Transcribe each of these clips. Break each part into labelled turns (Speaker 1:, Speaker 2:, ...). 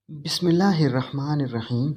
Speaker 1: بسم اللہ الرحمن الرحیم۔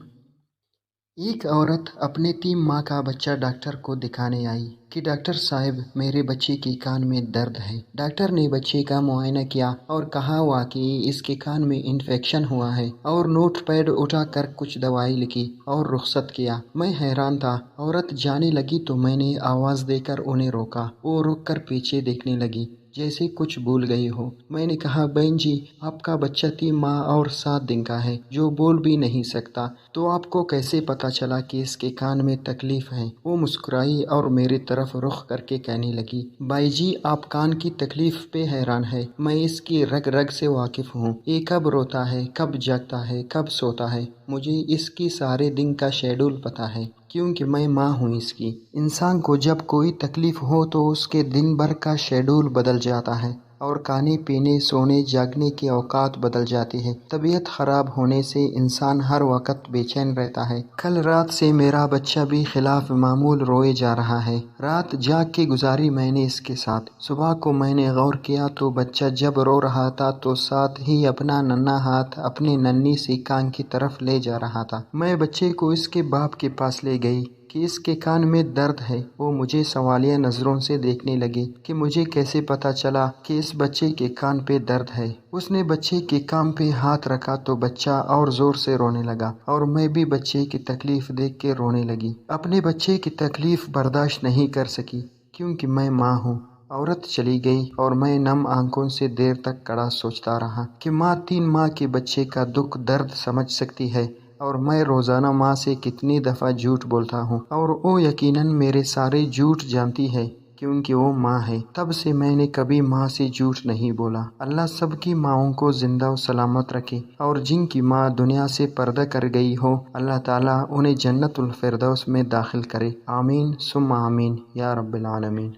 Speaker 1: ایک عورت اپنے 3 ماہ کا بچہ ڈاکٹر کو دکھانے آئی کہ ڈاکٹر صاحب میرے بچے کے کان میں درد ہے۔ ڈاکٹر نے بچے کا معائنہ کیا اور کہا واقعی اس کے کان میں انفیکشن ہوا ہے، اور نوٹ پیڈ اٹھا کر کچھ دوائی لکھی اور رخصت کیا۔ میں حیران تھا۔ عورت جانے لگی تو میں نے آواز دے کر انہیں روکا۔ وہ رک کر پیچھے دیکھنے لگی جیسے کچھ بھول گئی ہو۔ میں نے کہا، بہن جی، آپ کا بچہ 3 ماہ اور 7 دن کا ہے جو بول بھی نہیں سکتا، تو آپ کو کیسے پتا چلا کہ اس کے کان میں تکلیف ہے؟ وہ مسکرائی اور میری طرف رخ کر کے کہنے لگی، بھائی جی، آپ کان کی تکلیف پہ حیران ہے، میں اس کی رگ رگ سے واقف ہوں۔ یہ کب روتا ہے، کب جاگتا ہے، کب سوتا ہے، مجھے اس کی سارے دن کا شیڈول پتا ہے، کیونکہ میں ماں ہوں اس کی۔ انسان کو جب کوئی تکلیف ہو تو اس کے دن بھر کا شیڈول بدل جاتا ہے، اور کھانے پینے، سونے جاگنے کے اوقات بدل جاتے ہیں۔ طبیعت خراب ہونے سے انسان ہر وقت بے چین رہتا ہے۔ کل رات سے میرا بچہ بھی خلاف معمول روئے جا رہا ہے۔ رات جاگ کے گزاری میں نے اس کے ساتھ۔ صبح کو میں نے غور کیا تو بچہ جب رو رہا تھا تو ساتھ ہی اپنا ننھا ہاتھ اپنی ننھی سی کان کی طرف لے جا رہا تھا۔ میں بچے کو اس کے باپ کے پاس لے گئی کہ اس کے کان میں درد ہے۔ وہ مجھے سوالیہ نظروں سے دیکھنے لگی کہ مجھے کیسے پتا چلا کہ اس بچے کے کان پہ درد ہے۔ اس نے بچے کے کان پہ ہاتھ رکھا تو بچہ اور زور سے رونے لگا، اور میں بھی بچے کی تکلیف دیکھ کے رونے لگی۔ اپنے بچے کی تکلیف برداشت نہیں کر سکی کیونکہ میں ماں ہوں۔ عورت چلی گئی اور میں نم آنکھوں سے دیر تک کھڑا سوچتا رہا کہ ماں 3 ماہ کے بچے کا دکھ درد سمجھ سکتی ہے، اور میں روزانہ ماں سے کتنی دفعہ جھوٹ بولتا ہوں، اور وہ یقیناً میرے سارے جھوٹ جانتی ہے کیونکہ وہ ماں ہے۔ تب سے میں نے کبھی ماں سے جھوٹ نہیں بولا۔ اللہ سب کی ماؤں کو زندہ و سلامت رکھے، اور جن کی ماں دنیا سے پردہ کر گئی ہو، اللہ تعالیٰ انہیں جنت الفردوس میں داخل کرے۔ آمین ثم آمین یا رب العالمین۔